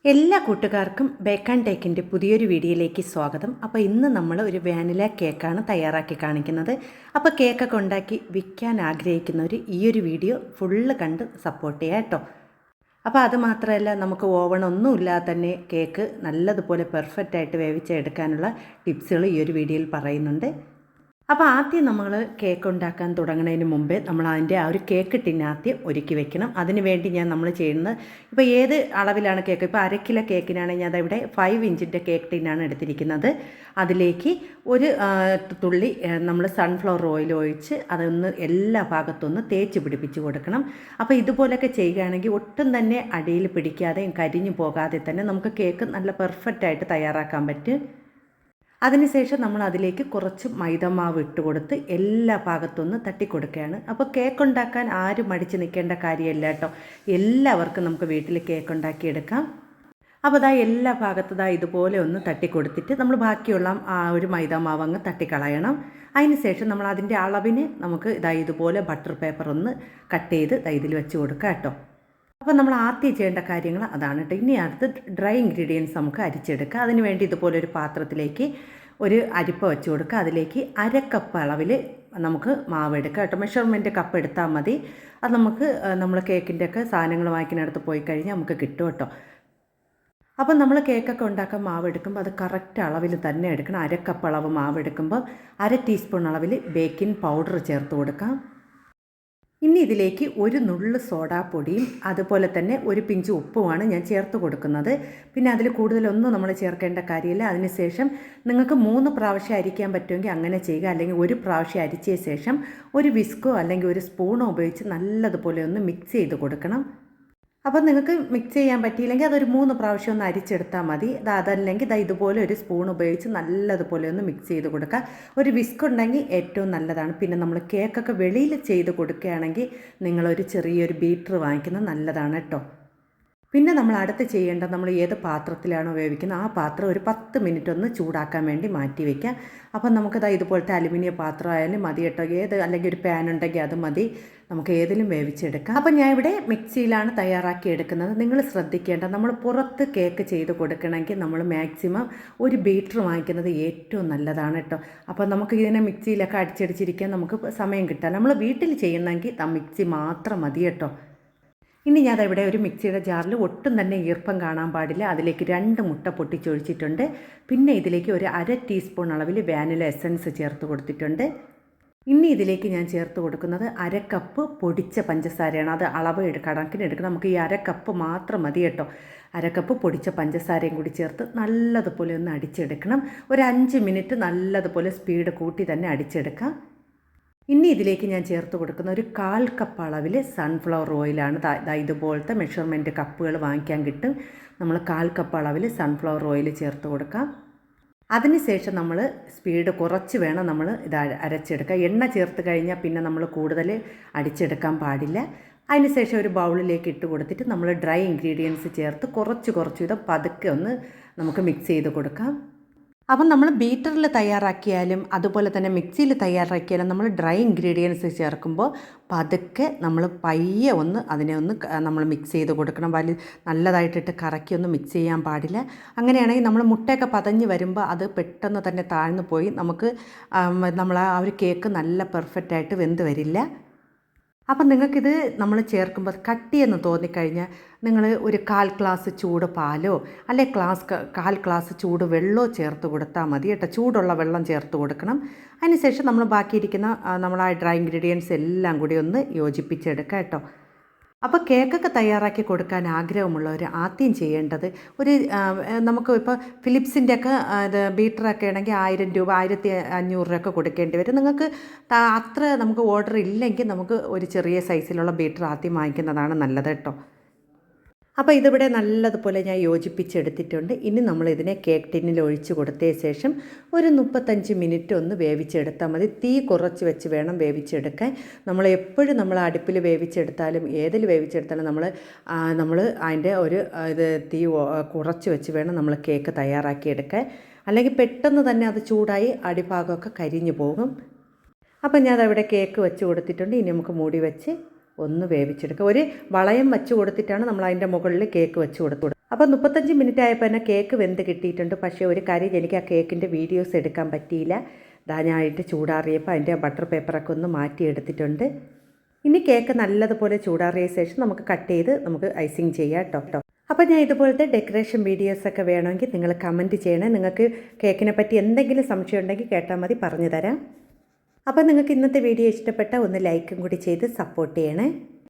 എല്ലാ കൂട്ടുകാർക്കും bake and ടേക്കിൻ്റെ പുതിയൊരു വീഡിയോയിലേക്ക് സ്വാഗതം. അപ്പോൾ ഇന്ന് നമ്മൾ ഒരു വാനില കേക്കാണ് തയ്യാറാക്കി കാണിക്കുന്നത്. അപ്പോൾ കേക്കൊക്കെ ഉണ്ടാക്കി വിൽക്കാൻ ആഗ്രഹിക്കുന്നവർ ഈ ഒരു വീഡിയോ ഫുള്ള് കണ്ട് സപ്പോർട്ട് ചെയ്യുക കേട്ടോ. അപ്പോൾ അത് മാത്രമല്ല, നമുക്ക് ഓവണൊന്നും ഇല്ലാതെ തന്നെ കേക്ക് നല്ലതുപോലെ പെർഫെക്റ്റായിട്ട് വേവിച്ചെടുക്കാനുള്ള ടിപ്സുകൾ ഈ ഒരു വീഡിയോയിൽ പറയുന്നുണ്ട്. അപ്പോൾ ആദ്യം നമ്മൾ കേക്ക് ഉണ്ടാക്കാൻ തുടങ്ങുന്നതിന് മുമ്പേ നമ്മൾ അതിൻ്റെ ആ ഒരു കേക്ക് ടിന്നാദ്യം ഒരുക്കി വെക്കണം. അതിന് വേണ്ടി നമ്മൾ ചെയ്യുന്നത്, ഇപ്പോൾ ഏത് അളവിലാണ് കേക്ക്, ഇപ്പോൾ 1/2 കിലോ കേക്കിനാണെങ്കിൽ ഞാൻ ഇവിടെ 5 ഇഞ്ചിൻ്റെ കേക്ക് ടിന്നാണ് എടുത്തിരിക്കുന്നത്. അതിലേക്ക് ഒരു തുള്ളി നമ്മൾ സൺഫ്ലവർ ഓയിൽ ഒഴിച്ച് അതൊന്ന് എല്ലാ ഭാഗത്തൊന്ന് തേച്ച് പിടിപ്പിച്ച് കൊടുക്കണം. അപ്പോൾ ഇതുപോലെയൊക്കെ ചെയ്യുകയാണെങ്കിൽ ഒട്ടും തന്നെ അടിയിൽ പിടിക്കാതെയും കരിഞ്ഞു പോകാതെ തന്നെ നമുക്ക് കേക്ക് നല്ല പെർഫെക്റ്റായിട്ട് തയ്യാറാക്കാൻ പറ്റും. അതിനുശേഷം നമ്മൾ അതിലേക്ക് കുറച്ച് മൈദമാവ് ഇട്ട് കൊടുത്ത് എല്ലാ ഭാഗത്തൊന്ന് തട്ടിക്കൊടുക്കുകയാണ്. അപ്പോൾ കേക്ക് ഉണ്ടാക്കാൻ ആരും മടിച്ച് നിൽക്കേണ്ട കാര്യമല്ല കേട്ടോ. എല്ലാവർക്കും നമുക്ക് വീട്ടിൽ കേക്ക് ഉണ്ടാക്കിയെടുക്കാം. അപ്പോൾ എല്ലാ ഭാഗത്തും ഇതുപോലെ ഒന്ന് തട്ടിക്കൊടുത്തിട്ട് നമ്മൾ ബാക്കിയുള്ള ആ ഒരു മൈദാമാവ് അങ്ങ് തട്ടിക്കളയണം. അതിനുശേഷം നമ്മൾ അതിൻ്റെ അളവിന് നമുക്ക് ഇതുപോലെ ബട്ടർ പേപ്പർ ഒന്ന് കട്ട് ചെയ്ത് ഇതിൽ വെച്ച് കൊടുക്കുക കേട്ടോ. അപ്പോൾ നമ്മൾ ആദ്യം ചെയ്യേണ്ട കാര്യങ്ങൾ അതാണ് കേട്ടോ. ഇനി അടുത്ത് ഡ്രൈ ഇൻഗ്രീഡിയൻസ് നമുക്ക് അരിച്ചെടുക്കുക. അതിന് വേണ്ടി ഇതുപോലെ ഒരു പാത്രത്തിലേക്ക് ഒരു അരിപ്പ വെച്ച് കൊടുക്കുക. അതിലേക്ക് 1/2 കപ്പ് അളവിൽ നമുക്ക് മാവ് എടുക്കുക കേട്ടോ. മെഷർമെൻറ്റ് കപ്പ് എടുത്താൽ മതി. അത് നമുക്ക് നമ്മൾ കേക്കിൻ്റെ ഒക്കെ സാധനങ്ങൾ വാങ്ങിക്കുന്നിടത്ത് പോയി കഴിഞ്ഞാൽ നമുക്ക് കിട്ടും കേട്ടോ. അപ്പം നമ്മൾ കേക്കൊക്കെ ഉണ്ടാക്കാൻ മാവ് എടുക്കുമ്പോൾ അത് കറക്റ്റ് അളവിൽ തന്നെ എടുക്കണം. 1/2 കപ്പ് അളവ് മാവ് എടുക്കുമ്പോൾ 1/2 ടീസ്പൂൺ അളവിൽ ബേക്കിംഗ് പൗഡർ ചേർത്ത് കൊടുക്കാം. ഇനി ഇതിലേക്ക് ഒരു നുള്ള് സോഡാപ്പൊടിയും അതുപോലെ തന്നെ ഒരു പിഞ്ച് ഉപ്പുമാണ് ഞാൻ ചേർത്ത് കൊടുക്കുന്നത്. പിന്നെ അതിൽ കൂടുതലൊന്നും നമ്മൾ ചേർക്കേണ്ട കാര്യമില്ല. അതിനുശേഷം നിങ്ങൾക്ക് 3 പ്രാവശ്യം അരിക്കാൻ പറ്റുമെങ്കിൽ അങ്ങനെ ചെയ്യുക. അല്ലെങ്കിൽ ഒരു പ്രാവശ്യം അരിച്ച ശേഷം ഒരു വിസ്കോ അല്ലെങ്കിൽ ഒരു സ്പൂണോ ഉപയോഗിച്ച് നല്ലതുപോലെ ഒന്ന് മിക്സ് ചെയ്ത് കൊടുക്കണം. അപ്പോൾ നിങ്ങൾക്ക് മിക്സ് ചെയ്യാൻ പറ്റിയില്ലെങ്കിൽ അതൊരു 3 പ്രാവശ്യം ഒന്ന് അരിച്ചെടുത്താൽ മതി. അതല്ലെങ്കിൽ ഇതുപോലെ ഒരു സ്പൂൺ ഉപയോഗിച്ച് നല്ലതുപോലെ ഒന്ന് മിക്സ് ചെയ്ത് കൊടുക്കുക. ഒരു വിസ്ക് ഉണ്ടെങ്കിൽ ഏറ്റവും നല്ലതാണ്. പിന്നെ നമ്മൾ കേക്കൊക്കെ വെളിയിൽ ചെയ്ത് കൊടുക്കുകയാണെങ്കിൽ നിങ്ങളൊരു ചെറിയൊരു ബീറ്റർ വാങ്ങിക്കുന്നത് നല്ലതാണ് കേട്ടോ. പിന്നെ നമ്മൾ അടുത്ത് ചെയ്യേണ്ടത്, നമ്മൾ ഏത് പാത്രത്തിലാണോ വേവിക്കുന്നത് ആ പാത്രം ഒരു 10 മിനിറ്റ് ഒന്ന് ചൂടാക്കാൻ വേണ്ടി മാറ്റി വയ്ക്കുക. അപ്പം നമുക്കത് ഇതുപോലത്തെ അലുമിനിയം പാത്രം ആയാലും മതി കേട്ടോ. അല്ലെങ്കിൽ ഒരു പാൻ ഉണ്ടെങ്കിൽ അത് മതി, നമുക്ക് ഏതിലും വേവിച്ചെടുക്കാം. അപ്പം ഞാൻ ഇവിടെ മിക്സിയിലാണ് തയ്യാറാക്കി എടുക്കുന്നത്. നിങ്ങൾ ശ്രദ്ധിക്കേണ്ട, നമ്മൾ പുറത്ത് കേക്ക് ചെയ്ത് കൊടുക്കണമെങ്കിൽ നമ്മൾ മാക്സിമം ഒരു ബീറ്റർ വാങ്ങിക്കുന്നത് ഏറ്റവും നല്ലതാണ് കേട്ടോ. അപ്പോൾ നമുക്ക് ഇതിനെ മിക്സിയിലൊക്കെ അടിച്ചടിച്ചിരിക്കാൻ നമുക്ക് സമയം കിട്ടാം. നമ്മൾ വീട്ടിൽ ചെയ്യുന്നെങ്കിൽ മിക്സി മാത്രം മതി കേട്ടോ. ഇനി ഞാൻ ഇവിടെ ഒരു മിക്സിയുടെ ജാറിൽ ഒട്ടും തന്നെ ഈർപ്പം കാണാൻ പാടില്ല. അതിലേക്ക് 2 മുട്ട പൊട്ടിച്ചൊഴിച്ചിട്ടുണ്ട്. പിന്നെ ഇതിലേക്ക് ഒരു 1/2 ടീസ്പൂൺ അളവിൽ വാനില എസൻസ് ചേർത്ത് കൊടുത്തിട്ടുണ്ട്. ഇനി ഇതിലേക്ക് ഞാൻ ചേർത്ത് കൊടുക്കുന്നത് 1/2 കപ്പ് പൊടിച്ച പഞ്ചസാരയാണ്. അത് അളവ് കണക്കിന് എടുക്കണം. നമുക്ക് ഈ 1/2 കപ്പ് മാത്രം മതി കേട്ടോ. 1/2 കപ്പ് പൊടിച്ച പഞ്ചസാരയും കൂടി ചേർത്ത് നല്ലതുപോലെ ഒന്ന് അടിച്ചെടുക്കണം. ഒരു 5 മിനിറ്റ് നല്ലതുപോലെ സ്പീഡ് കൂട്ടി തന്നെ അടിച്ചെടുക്കാം. ഇനി ഇതിലേക്ക് ഞാൻ ചേർത്ത് കൊടുക്കുന്ന ഒരു 1/4 കപ്പ് അളവിൽ സൺഫ്ലവർ ഓയിലാണ്. ഇതുപോലത്തെ മെഷർമെൻറ്റ് കപ്പുകൾ വാങ്ങിക്കാൻ കിട്ടും. നമ്മൾ 1/4 കപ്പ് അളവിൽ സൺഫ്ലവർ ഓയിൽ ചേർത്ത് കൊടുക്കാം. അതിനുശേഷം നമ്മൾ സ്പീഡ് കുറച്ച് വേണം നമ്മൾ അരച്ചെടുക്കുക. എണ്ണ ചേർത്ത് കഴിഞ്ഞാൽ പിന്നെ നമ്മൾ കൂടുതൽ അടിച്ചെടുക്കാൻ പാടില്ല. അതിനുശേഷം ഒരു ബൗളിലേക്ക് ഇട്ട് കൊടുത്തിട്ട് നമ്മൾ ഡ്രൈ ഇൻഗ്രീഡിയൻസ് ചേർത്ത് കുറച്ച് വീതം പതുക്കെ ഒന്ന് നമുക്ക് മിക്സ് ചെയ്ത് കൊടുക്കാം. അപ്പം നമ്മൾ ബീറ്ററിൽ തയ്യാറാക്കിയാലും അതുപോലെ തന്നെ മിക്സിയിൽ തയ്യാറാക്കിയാലും നമ്മൾ ഡ്രൈ ഇൻഗ്രീഡിയൻസ് ചേർക്കുമ്പോൾ പതുക്കെ നമ്മൾ പയ്യെ അതിനെ നമ്മൾ മിക്സ് ചെയ്ത് കൊടുക്കണം. നല്ലതായിട്ടിട്ട് കറക്കി ഒന്ന് മിക്സ് ചെയ്യാൻ പാടില്ല. അങ്ങനെയാണെങ്കിൽ നമ്മൾ മുട്ടയൊക്കെ പതഞ്ഞ് വരുമ്പോൾ അത് പെട്ടെന്ന് തന്നെ താഴ്ന്നു പോയി നമുക്ക് നമ്മൾ ആ ഒരു കേക്ക് നല്ല പെർഫെക്റ്റായിട്ട് വെന്ത് വരില്ല. അപ്പം നിങ്ങൾക്കിത് നമ്മൾ ചേർക്കുമ്പോൾ കട്ടിയെന്ന് തോന്നിക്കഴിഞ്ഞാൽ നിങ്ങൾ ഒരു 1/4 ഗ്ലാസ് ചൂട് പാലോ അല്ലെങ്കിൽ 1/4 ഗ്ലാസ് ചൂട് വെള്ളമോ ചേർത്ത് കൊടുത്താൽ മതി കേട്ടോ. ചൂടുള്ള വെള്ളം ചേർത്ത് കൊടുക്കണം. അതിനുശേഷം നമ്മൾ ബാക്കിയിരിക്കുന്ന നമ്മൾ ആ ഡ്രൈ ഇൻഗ്രീഡിയൻസ് എല്ലാം കൂടി ഒന്ന് യോജിപ്പിച്ചെടുക്കുക കേട്ടോ. അപ്പോൾ കേക്കൊക്കെ തയ്യാറാക്കി കൊടുക്കാൻ ആഗ്രഹമുള്ളവർ ആദ്യം ചെയ്യേണ്ടത്, നമുക്ക് ഇപ്പോൾ ഫിലിപ്സിൻ്റെ ഒക്കെ ബീറ്ററൊക്കെ ആണെങ്കിൽ 1000 രൂപ 1500 രൂപയൊക്കെ കൊടുക്കേണ്ടി വരും. നിങ്ങൾക്ക് അത്ര നമുക്ക് ഓർഡർ ഇല്ലെങ്കിൽ നമുക്ക് ഒരു ചെറിയ സൈസിലുള്ള ബീറ്റർ ആദ്യം വാങ്ങിക്കുന്നതാണ് നല്ലത് കേട്ടോ. അപ്പോൾ ഇതിവിടെ നല്ലതുപോലെ ഞാൻ യോജിപ്പിച്ചെടുത്തിട്ടുണ്ട്. ഇനി നമ്മളിതിനെ കേക്ക് ടിന്നിൽ ഒഴിച്ച് കൊടുത്ത ശേഷം ഒരു 35 മിനിറ്റ് ഒന്ന് വേവിച്ചെടുത്താൽ മതി. തീ കുറച്ച് വെച്ച് വേണം വേവിച്ചെടുക്കാൻ. നമ്മൾ എപ്പോഴും നമ്മൾ അടുപ്പിൽ വേവിച്ചെടുത്താലും ഏതിൽ വേവിച്ചെടുത്താലും നമ്മൾ അതിൻ്റെ തീ കുറച്ച് വെച്ച് വേണം നമ്മൾ കേക്ക് തയ്യാറാക്കിയെടുക്കാൻ. അല്ലെങ്കിൽ പെട്ടെന്ന് തന്നെ അത് ചൂടായി അടിഭാഗമൊക്കെ കരിഞ്ഞു പോകും. അപ്പം ഞാൻ അവിടെ കേക്ക് വെച്ച് കൊടുത്തിട്ടുണ്ട്. ഇനി നമുക്ക് മൂടി വെച്ച് ഒന്ന് വേവിച്ചെടുക്കുക. ഒരു വളയം വെച്ച് കൊടുത്തിട്ടാണ് നമ്മൾ അതിൻ്റെ മുകളിൽ കേക്ക് വെച്ച് കൊടുത്തത്. അപ്പോൾ 35 മിനിറ്റ് ആയപ്പോൾ തന്നെ കേക്ക് വെന്ത് കിട്ടിയിട്ടുണ്ട്. പക്ഷേ ഒരു കാര്യം, എനിക്ക് ആ കേക്കിൻ്റെ വീഡിയോസ് എടുക്കാൻ പറ്റിയില്ല. ഞാനായിട്ട് ചൂടാറിയപ്പോൾ അതിൻ്റെ ബട്ടർ പേപ്പറൊക്കെ ഒന്ന് മാറ്റിയെടുത്തിട്ടുണ്ട്. ഇനി കേക്ക് നല്ലതുപോലെ ചൂടാറിയ ശേഷം നമുക്ക് കട്ട് ചെയ്ത് നമുക്ക് ഐസിങ് ചെയ്യാം കേട്ടോ. അപ്പോൾ ഞാൻ ഇതുപോലത്തെ ഡെക്കറേഷൻ വീഡിയോസൊക്കെ വേണമെങ്കിൽ നിങ്ങൾ കമൻറ്റ് ചെയ്യണേ. നിങ്ങൾക്ക് കേക്കിനെ പറ്റി എന്തെങ്കിലും സംശയം ഉണ്ടെങ്കിൽ കേട്ടാൽ മതി, പറഞ്ഞു തരാം. അപ്പോൾ നിങ്ങൾക്ക് ഇന്നത്തെ വീഡിയോ ഇഷ്ടപ്പെട്ടാൽ ഒന്ന് ലൈക്കും കൂടി ചെയ്ത് സപ്പോർട്ട് ചെയ്യണേ.